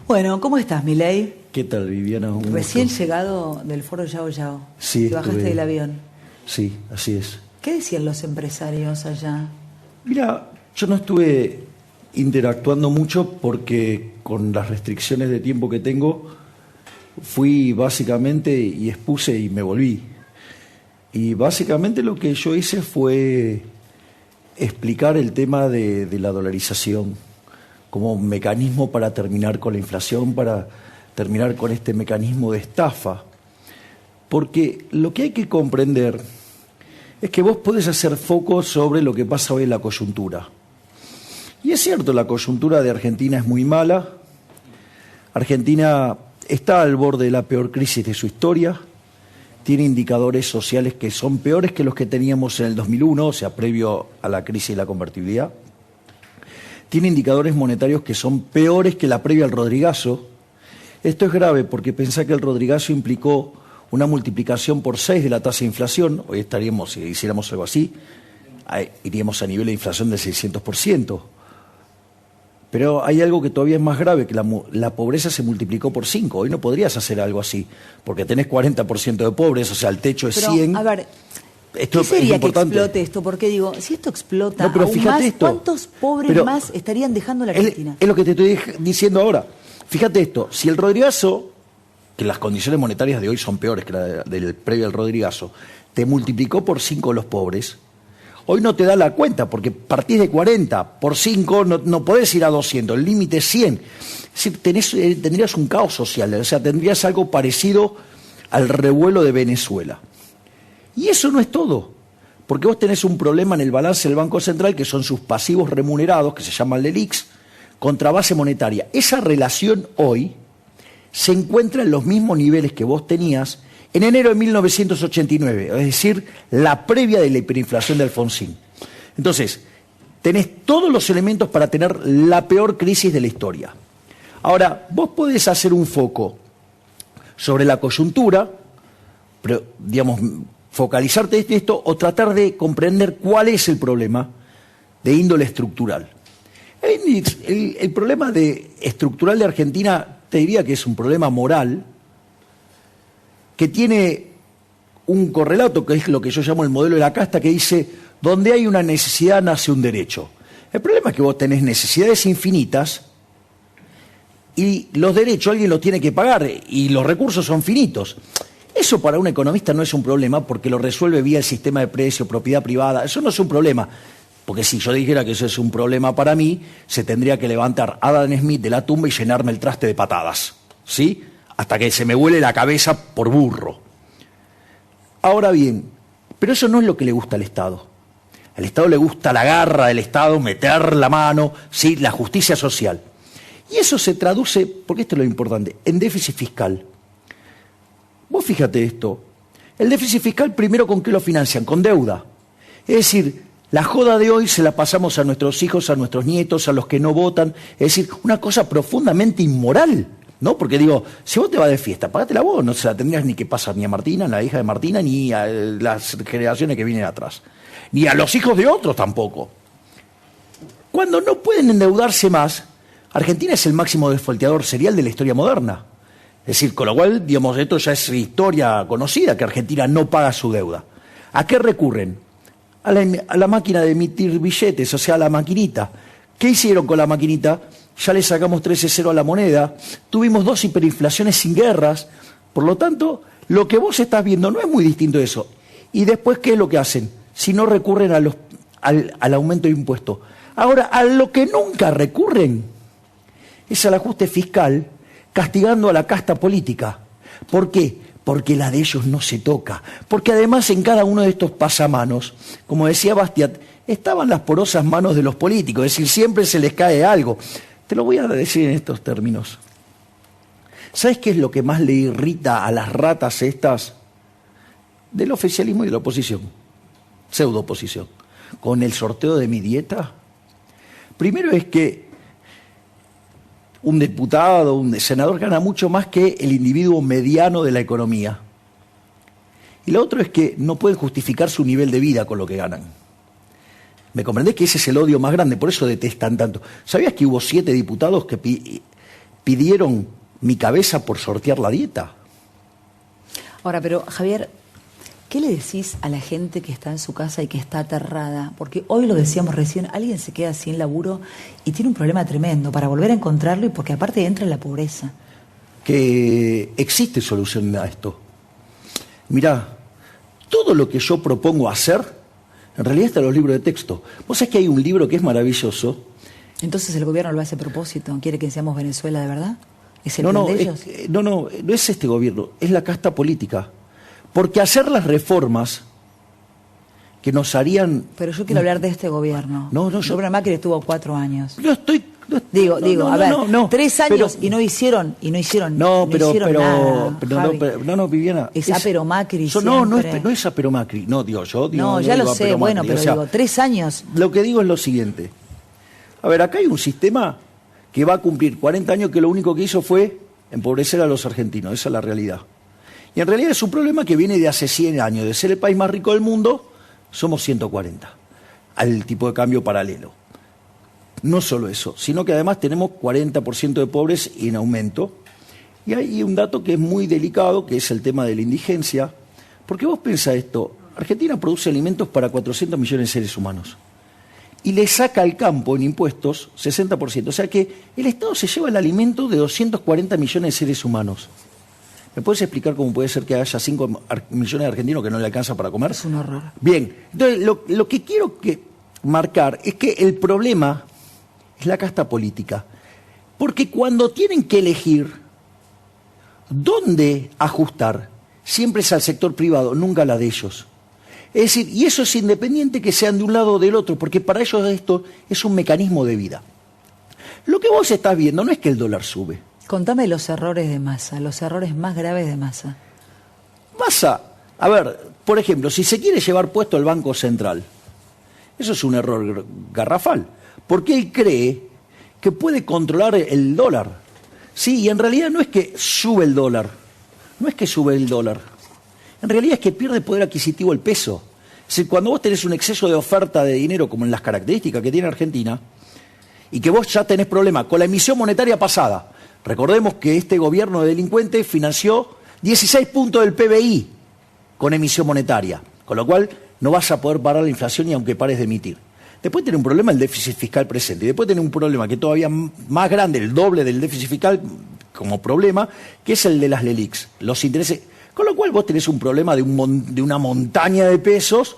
Bueno, ¿cómo estás, Milei? ¿Qué tal, Viviana? Un Recién gusto. llegado del foro Yao Yao. Sí, Te bajaste del avión. Sí, así es. ¿Qué decían los empresarios allá? Mira, yo no estuve interactuando mucho porque con las restricciones de tiempo que tengo, fui básicamente y expuse y me volví. Y básicamente lo que yo hice fue explicar el tema de la dolarización como un mecanismo para terminar con la inflación, para terminar con este mecanismo de estafa. Porque lo que hay que comprender es que vos podés hacer foco sobre lo que pasa hoy en la coyuntura. Y es cierto, la coyuntura de Argentina es muy mala. Argentina está al borde de la peor crisis de su historia. Tiene indicadores sociales que son peores que los que teníamos en el 2001, o sea, previo a la crisis de la convertibilidad. Tiene indicadores monetarios que son peores que la previa al Rodrigazo. Esto es grave porque pensá que el Rodrigazo implicó una multiplicación por 6 de la tasa de inflación. Hoy estaríamos, si hiciéramos algo así, iríamos a nivel de inflación del 600%. Pero hay algo que todavía es más grave, que la pobreza se multiplicó por 5. Hoy no podrías hacer algo así, porque tenés 40% de pobres, o sea, el techo es 100. A ver, esto ¿qué sería es que importante. explote esto? Porque digo, si esto explota No, pero aún fíjate más, esto. ¿cuántos pobres Pero más estarían dejando la Argentina? Es lo que te estoy diciendo ahora. Fíjate esto, si el Rodrigazo, que las condiciones monetarias de hoy son peores que la del previo al Rodrigazo, te multiplicó por 5 los pobres, hoy no te da la cuenta, porque partís de 40, por 5 no podés ir a 200, el límite es 100. Es decir, tendrías un caos social, o sea, tendrías algo parecido al revuelo de Venezuela. Y eso no es todo, porque vos tenés un problema en el balance del Banco Central, que son sus pasivos remunerados, que se llaman LELIQs, contra base monetaria. Esa relación hoy se encuentra en los mismos niveles que vos tenías en enero de 1989, es decir, la previa de la hiperinflación de Alfonsín. Entonces, tenés todos los elementos para tener la peor crisis de la historia. Ahora, vos podés hacer un foco sobre la coyuntura, pero, digamos, focalizarte en esto o tratar de comprender cuál es el problema de índole estructural. El problema estructural de Argentina, te diría que es un problema moral, que tiene un correlato, que es lo que yo llamo el modelo de la casta, que dice, donde hay una necesidad nace un derecho. El problema es que vos tenés necesidades infinitas y los derechos alguien los tiene que pagar y los recursos son finitos. Eso para un economista no es un problema porque lo resuelve vía el sistema de precios, propiedad privada. Eso no es un problema. Porque si yo dijera que eso es un problema para mí, se tendría que levantar Adam Smith de la tumba y llenarme el traste de patadas, ¿sí? Hasta que se me vuele la cabeza por burro. Ahora bien, pero eso no es lo que le gusta al Estado. Al Estado le gusta la garra del Estado, meter la mano, ¿sí? La justicia social. Y eso se traduce, porque esto es lo importante, en déficit fiscal. Vos fíjate esto, el déficit fiscal primero ¿con qué lo financian? Con deuda. Es decir, la joda de hoy se la pasamos a nuestros hijos, a nuestros nietos, a los que no votan. Es decir, una cosa profundamente inmoral, ¿no? Porque digo, si vos te vas de fiesta, pagátela vos, no se la tendrías ni que pasar ni a Martina, a la hija de Martina, ni a las generaciones que vienen atrás. Ni a los hijos de otros tampoco. Cuando no pueden endeudarse más, Argentina es el máximo defaulteador serial de la historia moderna. Es decir, con lo cual, digamos, esto ya es historia conocida, que Argentina no paga su deuda. ¿A qué recurren? A la máquina de emitir billetes, o sea, a la maquinita. ¿Qué hicieron con la maquinita? Ya le sacamos 13-0 a la moneda, tuvimos 2 hiperinflaciones sin guerras, por lo tanto, lo que vos estás viendo no es muy distinto de eso. Y después, ¿qué es lo que hacen? Si no recurren al aumento de impuestos. Ahora, a lo que nunca recurren es al ajuste fiscal, castigando a la casta política. ¿Por qué? Porque la de ellos no se toca. Porque además en cada uno de estos pasamanos, como decía Bastiat, estaban las porosas manos de los políticos, es decir, siempre se les cae algo. Te lo voy a decir en estos términos. ¿Sabes qué es lo que más le irrita a las ratas estas del oficialismo y de la oposición? Pseudo-oposición. Con el sorteo de mi dieta. Primero es que un diputado, un senador gana mucho más que el individuo mediano de la economía. Y lo otro es que no pueden justificar su nivel de vida con lo que ganan. ¿Me comprendés que ese es el odio más grande? Por eso detestan tanto. ¿Sabías que hubo 7 diputados que pidieron mi cabeza por sortear la dieta. Ahora, pero Javier, ¿qué le decís a la gente que está en su casa y que está aterrada? Porque hoy lo decíamos recién, alguien se queda sin laburo y tiene un problema tremendo para volver a encontrarlo y porque aparte entra en la pobreza. Que existe solución a esto. Mirá, todo lo que yo propongo hacer, en realidad está en los libros de texto. Vos sabés que hay un libro que es maravilloso. Entonces el gobierno lo hace a propósito, ¿quiere que seamos Venezuela de verdad? ¿Es el No, plan no, de ellos? no es este gobierno, es la casta política. Porque hacer las reformas que nos harían... Pero yo quiero hablar de este gobierno. No, el gobierno Macri estuvo 4 años. Yo estoy... Digo, a ver, 3 años pero, y no hicieron nada, Javi. Viviana. Es apero Macri no es apero Macri, no, digo yo. No, ya lo sé, bueno, pero digo, 3 años. Lo que digo es lo siguiente. A ver, acá hay un sistema que va a cumplir 40 años que lo único que hizo fue empobrecer a los argentinos, esa es la realidad. Y en realidad es un problema que viene de hace 100 años, de ser el país más rico del mundo, somos 140, al tipo de cambio paralelo. No solo eso, sino que además tenemos 40% de pobres y en aumento. Y hay un dato que es muy delicado, que es el tema de la indigencia. Porque vos pensás esto, Argentina produce alimentos para 400 millones de seres humanos. Y le saca al campo en impuestos 60%. O sea que el Estado se lleva el alimento de 240 millones de seres humanos. ¿Me puedes explicar cómo puede ser que haya 5 millones de argentinos que no le alcanza para comer? Es un horror. Bien, entonces lo que quiero marcar es que el problema es la casta política. Porque cuando tienen que elegir dónde ajustar, siempre es al sector privado, nunca a la de ellos. Es decir, y eso es independiente que sean de un lado o del otro, porque para ellos esto es un mecanismo de vida. Lo que vos estás viendo no es que el dólar sube. Contame los errores de Massa, los errores más graves de Massa. Massa, a ver, por ejemplo, si se quiere llevar puesto el Banco Central, eso es un error garrafal, porque él cree que puede controlar el dólar. Sí, y en realidad no es que sube el dólar, en realidad es que pierde poder adquisitivo el peso. Es decir, cuando vos tenés un exceso de oferta de dinero, como en las características que tiene Argentina, y que vos ya tenés problema con la emisión monetaria pasada. Recordemos que este gobierno de delincuentes financió 16 puntos del PBI con emisión monetaria, con lo cual no vas a poder parar la inflación ni aunque pares de emitir. Después tenés un problema el déficit fiscal presente, y después tenés un problema que todavía más grande, el doble del déficit fiscal como problema, que es el de las LELIQs, los intereses. Con lo cual vos tenés un problema de una montaña de pesos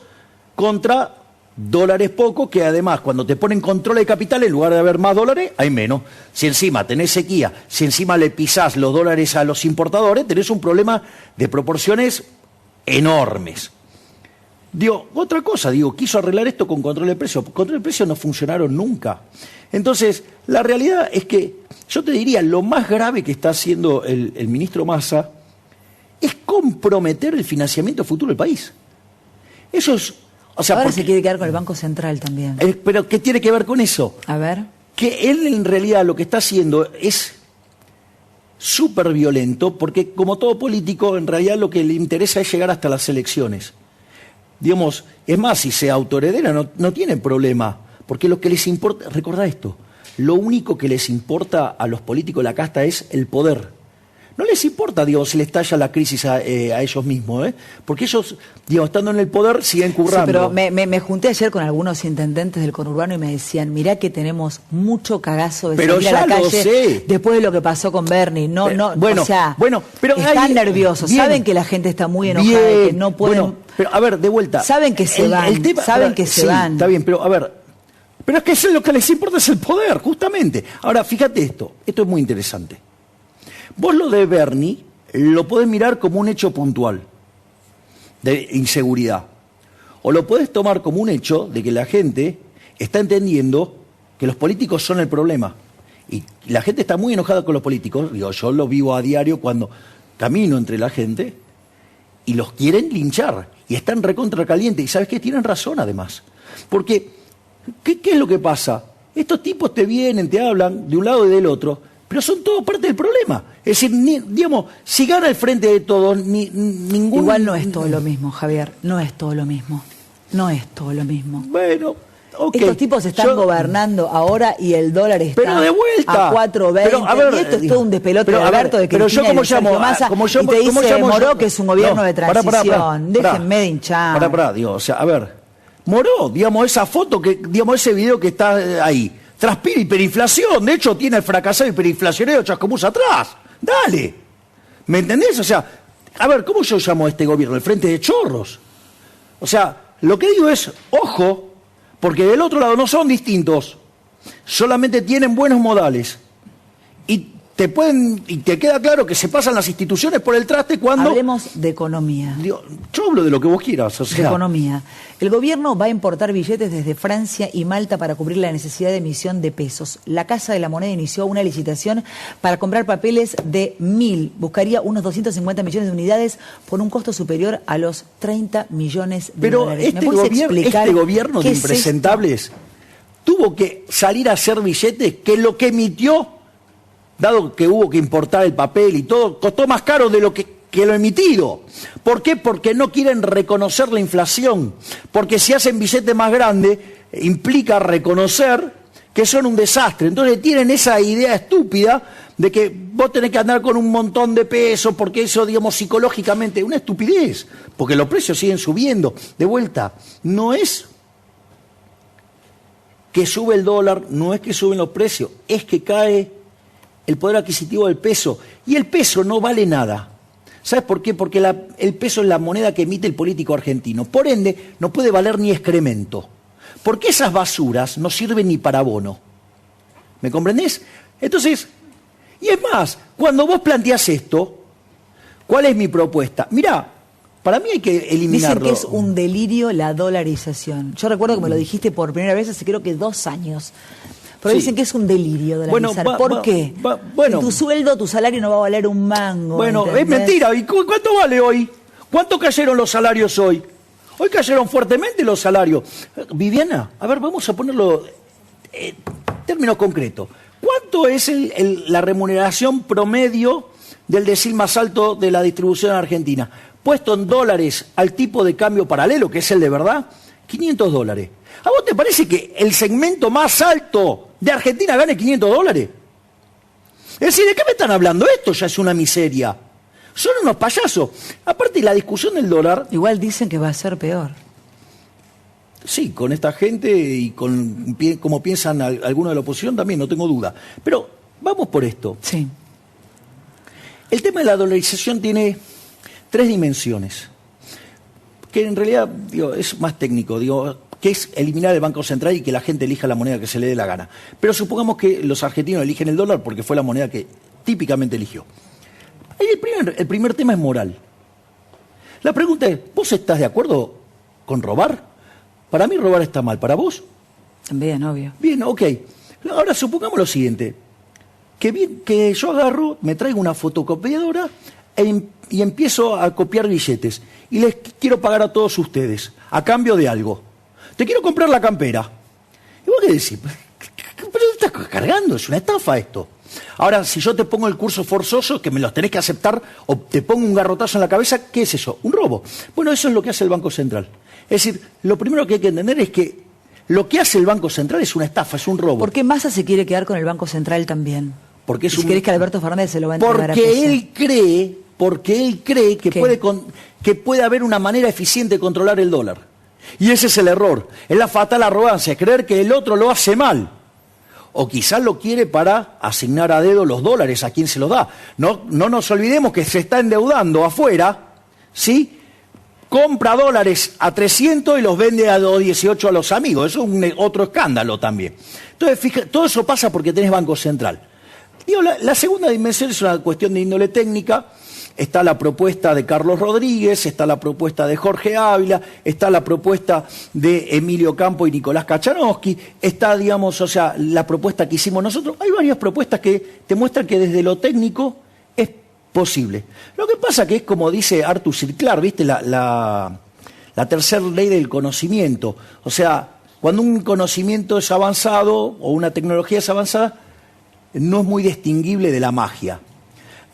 contra dólares pocos, que además cuando te ponen control de capital, en lugar de haber más dólares, hay menos. Si encima tenés sequía, si encima le pisás los dólares a los importadores, tenés un problema de proporciones enormes. Otra cosa, quiso arreglar esto con control de precios. Control de precios no funcionaron nunca. Entonces, la realidad es que, yo te diría, lo más grave que está haciendo el ministro Massa es comprometer el financiamiento futuro del país. Eso es... O sea, ahora se quiere quedar con el Banco Central también. Pero ¿qué tiene que ver con eso? A ver. Que él en realidad lo que está haciendo es súper violento, porque como todo político, en realidad lo que le interesa es llegar hasta las elecciones. Es más, si se autoheredera no tiene problema, porque lo que les importa, recordá esto, lo único que les importa a los políticos de la casta es el poder. No les importa, si les estalla la crisis a ellos mismos, porque ellos, estando en el poder, siguen currando. Sí, pero me junté ayer con algunos intendentes del conurbano y me decían, mirá que tenemos mucho cagazo de salir a la calle después de lo que pasó con Bernie. Pero están nerviosos, bien, saben que la gente está muy enojada, que no pueden... Bueno, pero a ver, de vuelta. Saben que se van, saben que se van. Está bien, pero a ver, pero es que eso es lo que les importa, es el poder, justamente. Ahora, fíjate esto es muy interesante. Vos lo de Bernie lo podés mirar como un hecho puntual de inseguridad. O lo podés tomar como un hecho de que la gente está entendiendo que los políticos son el problema. Y la gente está muy enojada con los políticos. Yo lo vivo a diario cuando camino entre la gente y los quieren linchar. Y están recontra calientes. Y ¿sabes qué? Tienen razón además. Porque, ¿qué es lo que pasa? Estos tipos te vienen, te hablan de un lado y del otro, pero son todos parte del problema. Es decir, si gana el frente de todos, ningún... Igual no es todo lo mismo, Javier. No es todo lo mismo. No es todo lo mismo. Bueno, Okay, Estos tipos están gobernando ahora y el dólar está pero de vuelta, a 4.20. Y esto es todo un despelote de Alberto, de Cristina, pero yo como llamo, Massa, como yo, y te como dice llamo, Moró que es un gobierno de transición. Déjenme de hinchar. Digo, o sea, a ver, Moró, digamos, esa foto, digamos, ese video que está ahí, transpira hiperinflación, de hecho tiene el fracasado hiperinflacionario Chascomús atrás, dale, ¿me entendés? O sea, a ver, ¿cómo yo llamo a este gobierno? El Frente de Chorros. O sea, lo que digo es, ojo, porque del otro lado no son distintos, solamente tienen buenos modales. Y te queda claro que se pasan las instituciones por el traste cuando... Hablemos de economía. Digo, yo hablo de lo que vos quieras. O sea. De economía. El gobierno va a importar billetes desde Francia y Malta para cubrir la necesidad de emisión de pesos. La Casa de la Moneda inició una licitación para comprar papeles de 1.000. Buscaría unos 250 millones de unidades por un costo superior a los 30 millones de dólares. Pero este gobierno de impresentables tuvo que salir a hacer billetes que lo que emitió, dado que hubo que importar el papel y todo, costó más caro de lo que lo emitido. ¿Por qué? Porque no quieren reconocer la inflación. Porque si hacen billetes más grandes, implica reconocer que son un desastre. Entonces tienen esa idea estúpida de que vos tenés que andar con un montón de pesos, porque eso, digamos, psicológicamente, una estupidez. Porque los precios siguen subiendo. De vuelta, no es que sube el dólar, no es que suben los precios, es que cae el poder adquisitivo del peso. Y el peso no vale nada. ¿Sabes por qué? Porque el peso es la moneda que emite el político argentino. Por ende, no puede valer ni excremento. Porque esas basuras no sirven ni para abono. ¿Me comprendés? Entonces, y es más, cuando vos planteás esto, ¿cuál es mi propuesta? Mirá, para mí hay que eliminarlo. Dicen que es un delirio la dolarización. Yo recuerdo que me lo dijiste por primera vez hace creo que 2 años. Pero sí, dicen que es un delirio dolarizar. Bueno, ¿por qué? Bueno, tu sueldo, tu salario no va a valer un mango. Bueno, ¿entendés? Es mentira. ¿Y cuánto vale hoy? ¿Cuánto cayeron los salarios hoy? Hoy cayeron fuertemente los salarios. Viviana, a ver, vamos a ponerlo en términos concretos. ¿Cuánto es la remuneración promedio del decil más alto de la distribución argentina? Puesto en dólares al tipo de cambio paralelo, que es el de verdad, $500. ¿A vos te parece que el segmento más alto de Argentina gane $500? Es decir, ¿de qué me están hablando? Esto ya es una miseria. Son unos payasos. Aparte, la discusión del dólar... Igual dicen que va a ser peor. Sí, con esta gente y con como piensan algunos de la oposición también, no tengo duda. Pero vamos por esto. Sí. El tema de la dolarización tiene 3 dimensiones. Que en realidad es más técnico, que es eliminar el Banco Central y que la gente elija la moneda que se le dé la gana. Pero supongamos que los argentinos eligen el dólar porque fue la moneda que típicamente eligió. El primer tema es moral. La pregunta es, ¿vos estás de acuerdo con robar? Para mí robar está mal, ¿para vos? También, obvio. Bien, ok. Ahora supongamos lo siguiente, que yo agarro, me traigo una fotocopiadora y empiezo a copiar billetes. Y les quiero pagar a todos ustedes, a cambio de algo. Te quiero comprar la campera. ¿Y vos qué decís? ¿Pero te estás cargando? Es una estafa esto. Ahora, si yo te pongo el curso forzoso, que me los tenés que aceptar, o te pongo un garrotazo en la cabeza, ¿qué es eso? Un robo. Bueno, eso es lo que hace el Banco Central. Es decir, lo primero que hay que entender es que lo que hace el Banco Central es una estafa, es un robo. ¿Por qué Massa se quiere quedar con el Banco Central también? Porque si querés que Alberto Fernández se lo va a entregar a Pese. Porque él cree que puede haber una manera eficiente de controlar el dólar. Y ese es el error. Es la fatal arrogancia, creer que el otro lo hace mal. O quizás lo quiere para asignar a dedo los dólares a quien se los da. No nos olvidemos que se está endeudando afuera, ¿sí? Compra dólares a 300 y los vende a 218 a los amigos. Eso es otro escándalo también. Entonces, fíjate, todo eso pasa porque tenés Banco Central. La segunda dimensión es una cuestión de índole técnica. Está la propuesta de Carlos Rodríguez, está la propuesta de Jorge Ávila, está la propuesta de Emilio Campo y Nicolás Kachanowski, está, la propuesta que hicimos nosotros. Hay varias propuestas que te muestran que desde lo técnico es posible. Lo que pasa que es como dice Arthur C. Clarke, ¿viste? La tercera ley del conocimiento. O sea, cuando un conocimiento es avanzado o una tecnología es avanzada, no es muy distinguible de la magia.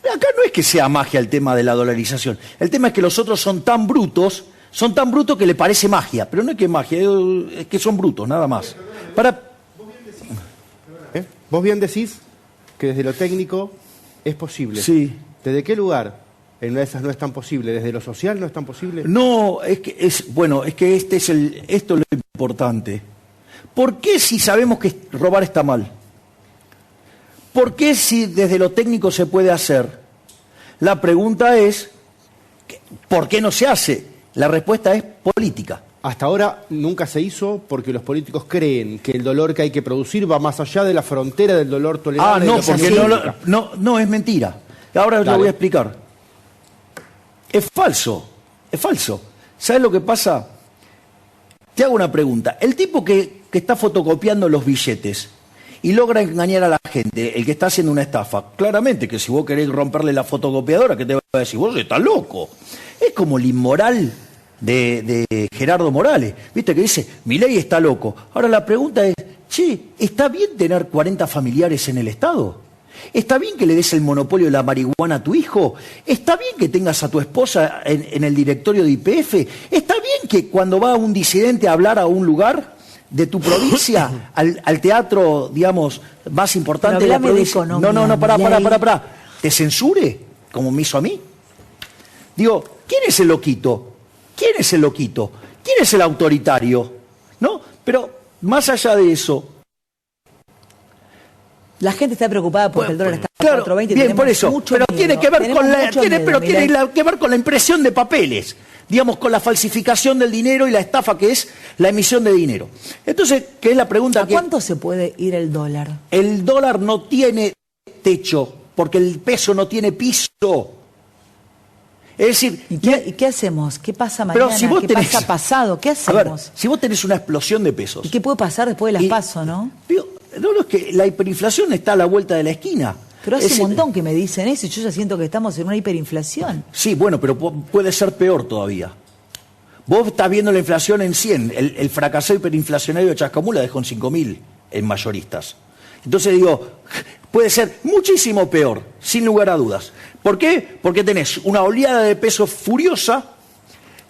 Acá no es que sea magia el tema de la dolarización. El tema es que los otros son tan brutos, Son tan brutos que le parece magia, pero no es que es magia, es que son brutos, nada más. Vos bien decís que desde lo técnico es posible. Sí. ¿Desde qué lugar? En una de esas no es tan posible. ¿Desde lo social no es tan posible? No, es que esto es lo importante. ¿Por qué si sabemos que robar está mal? ¿Por qué si desde lo técnico se puede hacer? La pregunta es, ¿por qué no se hace? La respuesta es política. Hasta ahora nunca se hizo porque los políticos creen que el dolor que hay que producir va más allá de la frontera del dolor tolerable. No, porque no es mentira. Ahora lo voy a explicar. Es falso. ¿Sabes lo que pasa? Te hago una pregunta. El tipo que está fotocopiando los billetes y logra engañar a la gente, el que está haciendo una estafa, claramente que si vos querés romperle la fotocopiadora, ¿qué te va a decir? Vos estás loco. Es como el inmoral de Gerardo Morales, ¿viste? Que dice, Milei está loco. Ahora la pregunta es, che, ¿está bien tener 40 familiares en el Estado? ¿Está bien que le des el monopolio de la marihuana a tu hijo? ¿Está bien que tengas a tu esposa en el directorio de YPF? ¿Está bien que cuando va un disidente a hablar a un lugar de tu provincia, al teatro, digamos, más importante de la provincia? No, pará. ¿Te censure? Como me hizo a mí. Digo, ¿quién es el loquito? ¿Quién es el autoritario? ¿No? Pero más allá de eso... La gente está preocupada porque el dólar está a 4.20. Bien, por eso. Pero tiene que ver con la impresión de papeles. Digamos, con la falsificación del dinero y la estafa que es la emisión de dinero. Entonces, ¿qué es la pregunta? ¿A cuánto se puede ir el dólar? El dólar no tiene techo, porque el peso no tiene piso. Es decir... ¿Y qué hacemos? ¿Qué pasa mañana? Pero si vos ¿Qué pasa pasado? ¿Qué hacemos? A ver, si vos tenés una explosión de pesos... ¿Y qué puede pasar después de las PASO, no? No, es que la hiperinflación está a la vuelta de la esquina. Pero hace un montón que me dicen eso y yo ya siento que estamos en una hiperinflación. Sí, bueno, pero puede ser peor todavía. Vos estás viendo la inflación en 100. El fracasado hiperinflacionario de Chascomús la dejó en 5.000 en mayoristas. Entonces digo, puede ser muchísimo peor, sin lugar a dudas. ¿Por qué? Porque tenés una oleada de pesos furiosa,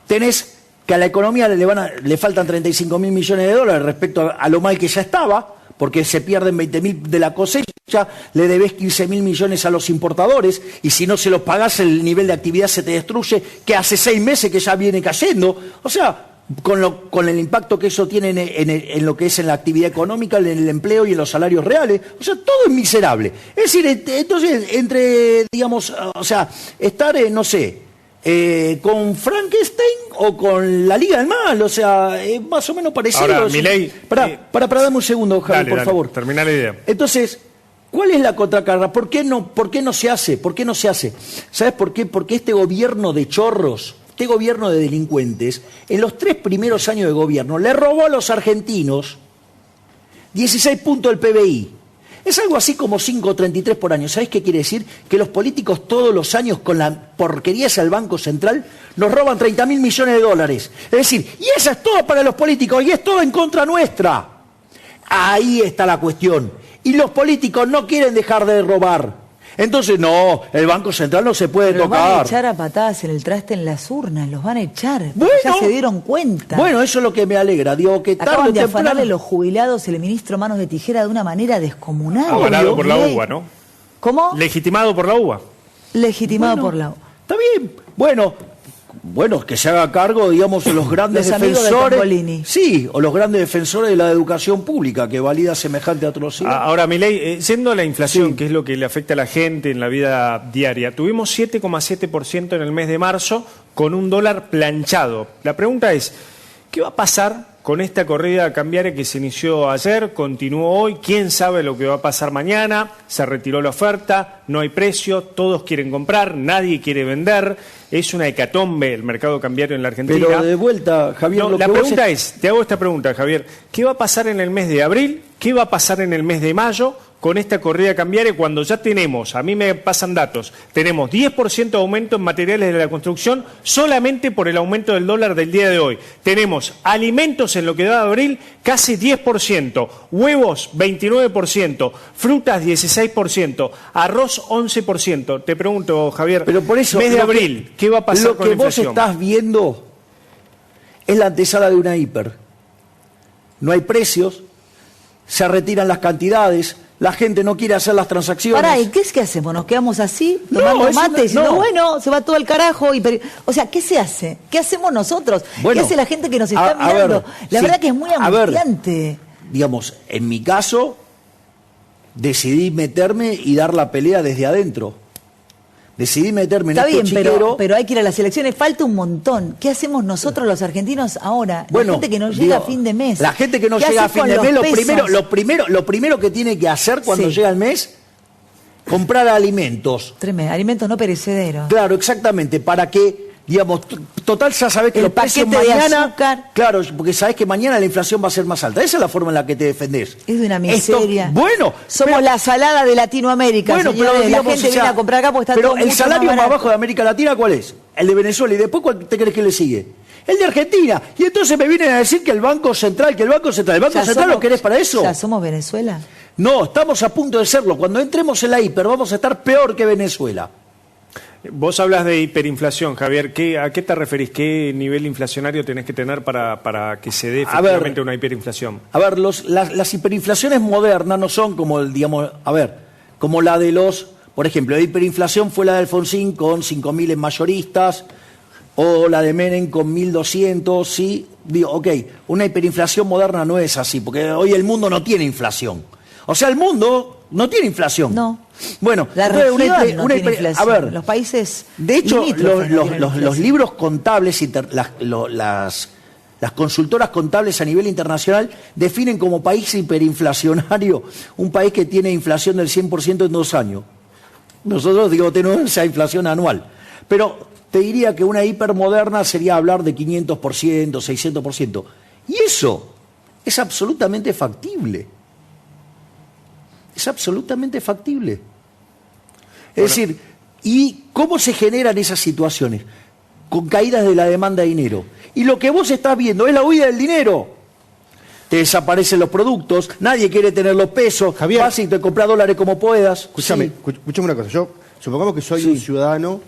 tenés que a la economía le faltan 35.000 millones de dólares respecto a lo mal que ya estaba, porque se pierden 20.000 de la cosecha, le debés 15.000 millones a los importadores, y si no se los pagás el nivel de actividad se te destruye, que hace 6 meses que ya viene cayendo. O sea, con el impacto que eso tiene en lo que es en la actividad económica, en el empleo y en los salarios reales. O sea, todo es miserable. Es decir, entonces, digamos, o sea, estar, no sé, con Frankenstein o con la Liga del Mal, o sea, es más o menos parecido. Ahora, Milei... Para darme un segundo, Javi, por favor. Termina la idea. Entonces, ¿cuál es la contracarga? ¿Por qué no se hace? ¿Sabes por qué? Porque este gobierno de chorros, este gobierno de delincuentes, en los 3 primeros años de gobierno, le robó a los argentinos 16 puntos del PBI. Es algo así como 5,33 por año. ¿Sabés qué quiere decir? Que los políticos todos los años, con la porquería hacia el Banco Central, nos roban 30.000 millones de dólares. Es decir, y eso es todo para los políticos, y es todo en contra nuestra. Ahí está la cuestión. Y los políticos no quieren dejar de robar. Entonces, no, el Banco Central no se puede tocar. Los van a echar a patadas en el traste en las urnas, los van a echar. Bueno, ya se dieron cuenta. Bueno, eso es lo que me alegra. Digo, que acaban de afanarle los jubilados el ministro Manos de Tijera de una manera descomunal. Avalado por la UBA, ¿no? ¿Cómo? Legitimado por la UBA. Legitimado por la UBA. Está bien. Bueno, que se haga cargo, digamos, los grandes defensores. Sí, o los grandes defensores de la educación pública, que valida semejante atrocidad. Ahora, Milei, siendo la inflación, que es lo que le afecta a la gente en la vida diaria, tuvimos 7,7% en el mes de marzo con un dólar planchado. La pregunta es, ¿qué va a pasar con esta corrida cambiaria que se inició ayer, continuó hoy? ¿Quién sabe lo que va a pasar mañana? Se retiró la oferta, no hay precio, todos quieren comprar, nadie quiere vender. Es una hecatombe el mercado cambiario en la Argentina. Pero de vuelta, Javier... No, la pregunta es, te hago esta pregunta, Javier, ¿qué va a pasar en el mes de abril? ¿Qué va a pasar en el mes de mayo con esta corrida cambiaria cuando ya tenemos, a mí me pasan datos, tenemos 10% de aumento en materiales de la construcción solamente por el aumento del dólar del día de hoy? Tenemos alimentos en lo que da de abril casi 10%, huevos 29%, frutas 16%, arroz 11%. Te pregunto, Javier, pero por eso, mes de abril, ¿qué va a pasar con la inflación? Lo que vos estás viendo es la antesala de una hiper. No hay precios, se retiran las cantidades, la gente no quiere hacer las transacciones. Pará, ¿y qué es que hacemos? ¿Nos quedamos así, No, tomando es mate, una- diciendo, no. bueno, se va todo el carajo? O sea, ¿qué se hace? ¿Qué hacemos nosotros? Bueno, ¿Qué hace la gente que nos está a mirando? ver, La sí, verdad que es muy a ver, angustiante. Digamos, en mi caso, decidí meterme y dar la pelea desde adentro. Decidí meterme en Está este bien, chiquero. pero hay que ir a las elecciones. Falta un montón. ¿Qué hacemos nosotros los argentinos ahora? Bueno, la gente que no llega digo, a fin de mes. La gente que no ¿Qué llega a haces fin con de los mes, pesos? lo primero que tiene que hacer cuando Sí. llega el mes, comprar alimentos. Tremendo, alimentos no perecederos. Claro, exactamente, para que, digamos, total ya sabés que El los precios paquete de mañana... azúcar. Claro, porque sabés que mañana la inflación va a ser más alta. Esa es la forma en la que te defendés. Es de una miseria. Bueno, Somos pero- la salada de Latinoamérica, Bueno, señores. pero digamos, la gente o sea, viene a comprar acá porque está pero todo el mucho salario más barato. bajo de América Latina, ¿cuál es? El de Venezuela. ¿Y después cuál te crees que le sigue? El de Argentina. Y entonces me vienen a decir que el Banco Central, ¿el Banco Central lo querés para eso? ¿Ya somos Venezuela? No, estamos a punto de serlo. Cuando entremos en la hiper vamos a estar peor que Venezuela. Vos hablas de hiperinflación, Javier. ¿A qué te referís? ¿Qué nivel inflacionario tenés que tener para que se dé A ver. efectivamente una hiperinflación? A ver, las hiperinflaciones modernas no son como como la de los, por ejemplo, la hiperinflación fue la de Alfonsín con 5.000 en mayoristas, o la de Menem con 1.200, sí. Digo, ok, una hiperinflación moderna no es así, porque hoy el mundo no tiene inflación. O sea, el mundo no tiene inflación. No. Bueno, La entonces, región no tiene a inflación. ver, Los países de hecho, limítrofes no tienen los inflación. libros contables, las consultoras contables a nivel internacional definen como país hiperinflacionario un país que tiene inflación del 100% en 2 años. Nosotros, tenemos esa inflación anual. Pero te diría que una hipermoderna sería hablar de 500%, 600%. Y eso es absolutamente factible. Es absolutamente factible. Es decir, ¿y cómo se generan esas situaciones? Con caídas de la demanda de dinero. Y lo que vos estás viendo es la huida del dinero. Te desaparecen los productos, nadie quiere tener los pesos, Javier. vas y te compras dólares como puedas. Escúchame, Sí. escúchame una cosa. Yo, supongamos que soy Sí. un ciudadano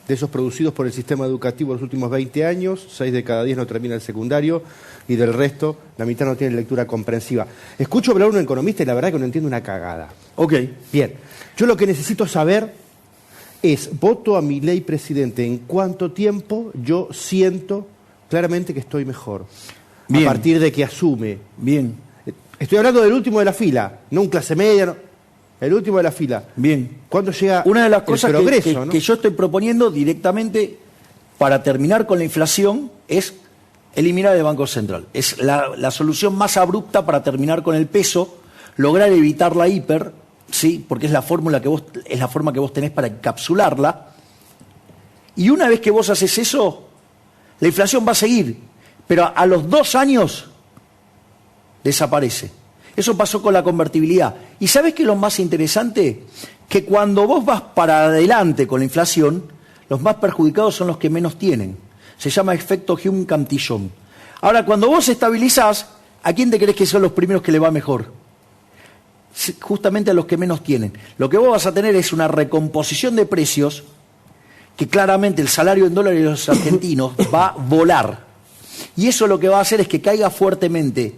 de esos producidos por el sistema educativo los últimos 20 años, 6 de cada 10 no termina el secundario y del resto la mitad no tiene lectura comprensiva. Escucho hablar a un economista y la verdad que no entiendo una cagada. Ok. Bien, yo lo que necesito saber es, voto a mi ley presidente, en cuánto tiempo yo siento claramente que estoy mejor. Bien. A partir de que asume. Bien, Estoy hablando del último de la fila, no un clase media, no. El último de la fila. bien. ¿Cuándo llega Una de las el cosas progreso, ¿no? que yo estoy proponiendo directamente para terminar con la inflación es eliminar el Banco Central. Es la solución más abrupta para terminar con el peso, lograr evitar la hiper, sí, porque es la forma que vos tenés para encapsularla. Y una vez que vos haces eso, la inflación va a seguir, pero a los 2 años desaparece. Eso pasó con la convertibilidad. ¿Y sabés qué es lo más interesante? Que cuando vos vas para adelante con la inflación, los más perjudicados son los que menos tienen. Se llama efecto Hume-Cantillon. Ahora, cuando vos estabilizás, ¿a quién te crees que son los primeros que le va mejor? Justamente a los que menos tienen. Lo que vos vas a tener es una recomposición de precios que claramente el salario en dólares de los argentinos va a volar. Y eso lo que va a hacer es que caiga fuertemente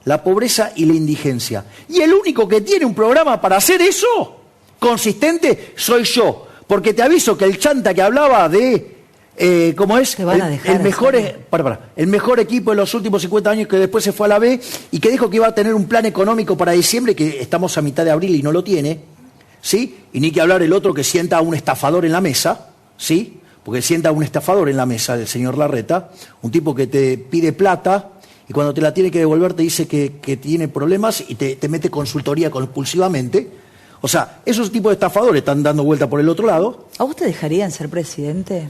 la pobreza y la indigencia. Y el único que tiene un programa para hacer eso consistente soy yo. Porque te aviso que el chanta que hablaba de, ¿cómo es? Te van a dejar el mejor, hacerlo. el mejor equipo de los últimos 50 años que después se fue a la B y que dijo que iba a tener un plan económico para diciembre, que estamos a mitad de abril y no lo tiene, ¿sí? Y ni que hablar el otro que sienta a un estafador en la mesa, ¿sí? Porque sienta a un estafador en la mesa, el señor Larreta, un tipo que te pide plata y cuando te la tiene que devolver te dice que tiene problemas y te mete consultoría compulsivamente. O sea, esos tipos de estafadores están dando vuelta por el otro lado. ¿A vos te dejarían ser presidente?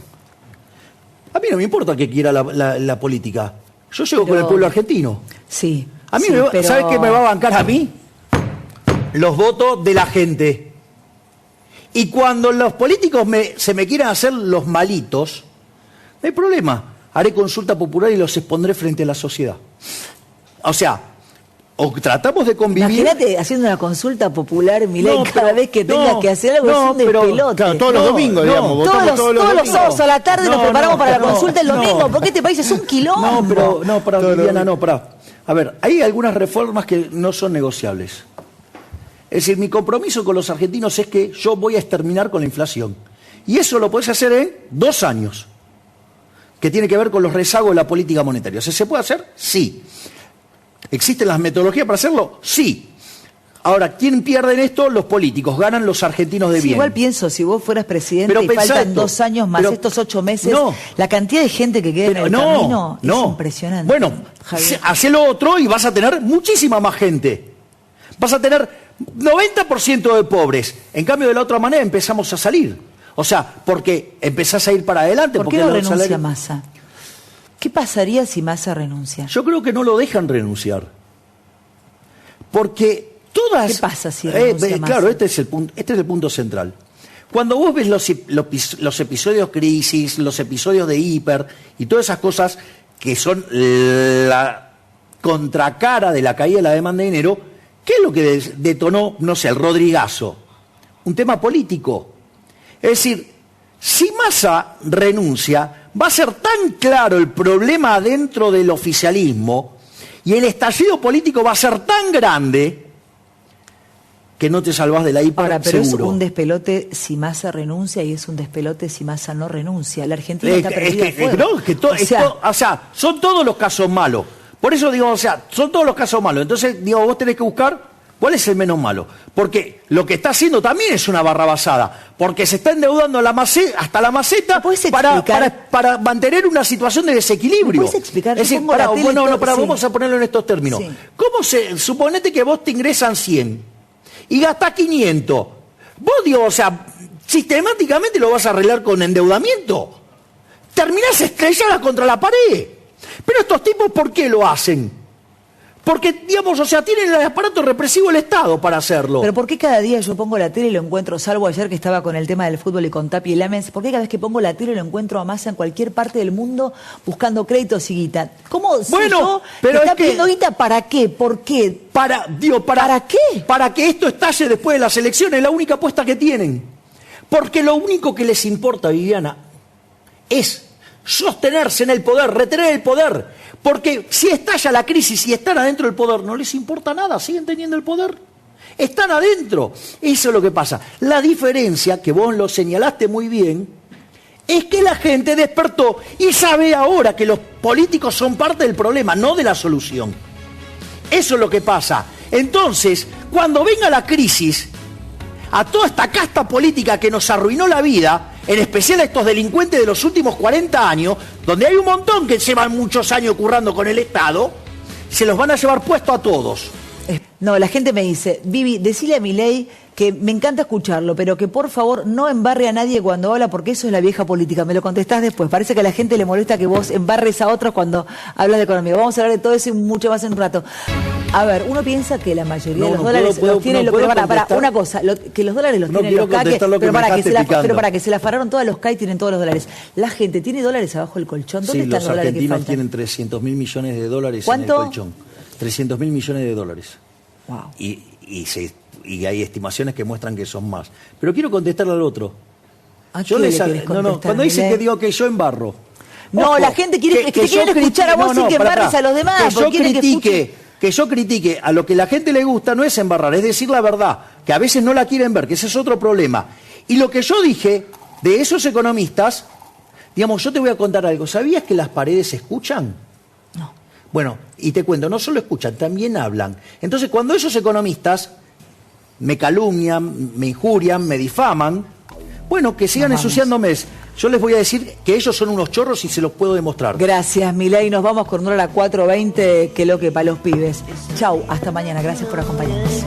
A mí no me importa que quiera la política. Yo llego Pero- con el pueblo argentino. Sí. A mí, sí, pero- ¿sabes qué me va a bancar a mí? Los votos de la gente. Y cuando los políticos se me quieran hacer los malitos, no hay problema. Haré consulta popular y los expondré frente a la sociedad. O sea, o tratamos de convivir. Imagínate haciendo una consulta popular, Milei, No, cada pero- vez que tengas no, que hacer algo no, es un pero- despelote. Claro, todos los domingos, digamos. Todos votamos los domingos. sábados a la tarde nos No, preparamos no, para la no, consulta el domingo. no. Porque este país es un quilombo. No, pero no, para Todo lo- Viviana, no, para. A ver, hay algunas reformas que no son negociables. Es decir, mi compromiso con los argentinos es que yo voy a exterminar con la inflación. Y eso lo podés hacer en 2 años, que tiene que ver con los rezagos de la política monetaria. O sea, ¿se puede hacer? Sí. ¿Existen las metodologías para hacerlo? Sí. Ahora, ¿quién pierde en esto? Los políticos. Ganan los argentinos de Sí, bien. igual pienso, si vos fueras presidente Pero y pensá faltan esto, 2 años más pero- estos 8 meses, No. la cantidad de gente que queda en el camino es impresionante. Bueno, Javier. hacé lo otro y vas a tener muchísima más gente. Vas a tener 90% de pobres. En cambio, de la otra manera empezamos a salir. O sea, porque empezás a ir para adelante. ¿Por porque qué no los renuncia salarios- Massa? ¿Qué pasaría si Massa renuncia? Yo creo que no lo dejan renunciar. Porque todas... ¿Qué pasa si renuncia Massa? Claro, este es el punto central. Cuando vos ves los episodios crisis, los episodios de hiper y todas esas cosas que son la contracara de la caída de la demanda de dinero, ¿qué es lo que detonó, no sé, el Rodrigazo? Un tema político. Es decir, si Massa renuncia, va a ser tan claro el problema dentro del oficialismo y el estallido político va a ser tan grande que no te salvás de la hiper Ahora, pero seguro. es un despelote si Massa renuncia y es un despelote si Massa no renuncia. La Argentina está perdida a fuego. No, que o sea, son todos los casos malos. Por eso digo, o sea, son todos los casos malos. Entonces, digo, vos tenés que buscar cuál es el menos malo. Porque lo que está haciendo también es una barrabasada. Porque se está endeudando hasta la maceta ¿Me puedes para explicar? mantener una situación de desequilibrio. ¿Me puedes explicar? Es Yo decir, pongo la tele todo- sí. vamos a ponerlo en estos términos. Sí. Suponete que vos te ingresan 100 y gastás 500. Vos, digo, o sea, sistemáticamente lo vas a arreglar con endeudamiento. Terminás estrellada contra la pared. Pero estos tipos, ¿por qué lo hacen? Porque, digamos, o sea, tienen el aparato represivo del Estado para hacerlo. Pero ¿por qué cada día yo pongo la tele y lo encuentro, salvo ayer que estaba con el tema del fútbol y con Tapia y Lamens, ¿por qué cada vez que pongo la tele lo encuentro a Massa en cualquier parte del mundo buscando créditos y guita? ¿Cómo sé Bueno, yo pero que está es que- pidiendo guita para qué? ¿Por qué? ¿Para qué? Para que esto estalle después de las elecciones, es la única apuesta que tienen. Porque lo único que les importa, Viviana, es sostenerse en el poder, retener el poder. Porque si estalla la crisis y están adentro del poder, no les importa nada, siguen teniendo el poder. Están adentro. Eso es lo que pasa. La diferencia, que vos lo señalaste muy bien, es que la gente despertó y sabe ahora que los políticos son parte del problema, no de la solución. Eso es lo que pasa. Entonces, cuando venga la crisis, a toda esta casta política que nos arruinó la vida, en especial a estos delincuentes de los últimos 40 años, donde hay un montón que llevan muchos años currando con el Estado, se los van a llevar puesto a todos. No, la gente me dice, Vivi, decile a Milei que me encanta escucharlo, pero que por favor no embarre a nadie cuando habla, porque eso es la vieja política. Me lo contestás después. Parece que a la gente le molesta que vos embarres a otros cuando hablas de economía. Vamos a hablar de todo eso y mucho más en un rato. A ver, uno piensa que la mayoría de los dólares los tiene... puedo para, contestar. una cosa, que los dólares los No tienen quiero los CAC, contestar lo que pero me para que dejaste se la fararon todas los CAI, tienen todos los dólares. La gente tiene dólares abajo del colchón. ¿Dónde Sí, están los los dólares que argentinos faltan? tienen 300.000 millones de dólares ¿Cuánto? en el colchón. 300.000 millones de dólares. Wow. Y hay estimaciones que muestran que son más. Pero quiero contestarle al otro. ¿A qué le querés contestar, cuando dice Milei? que digo que yo embarro. No, Ojo, la gente quiere que yo quieren escuchar a vos critique- y que pará, embarres pará. a los demás, Que yo porque quieren que critique, que yo critique a lo que la gente le gusta no es embarrar, es decir la verdad, que a veces no la quieren ver, que ese es otro problema. Y lo que yo dije de esos economistas, digamos, yo te voy a contar algo. ¿Sabías que las paredes se escuchan? No. Bueno, y te cuento, no solo escuchan, también hablan. Entonces, cuando esos economistas me calumnian, me injurian, me difaman, bueno, que sigan ensuciándome. Yo les voy a decir que ellos son unos chorros y se los puedo demostrar. Gracias, Milei. Nos vamos con una a las 4:20, que lo que para los pibes. Chau, hasta mañana. Gracias por acompañarnos.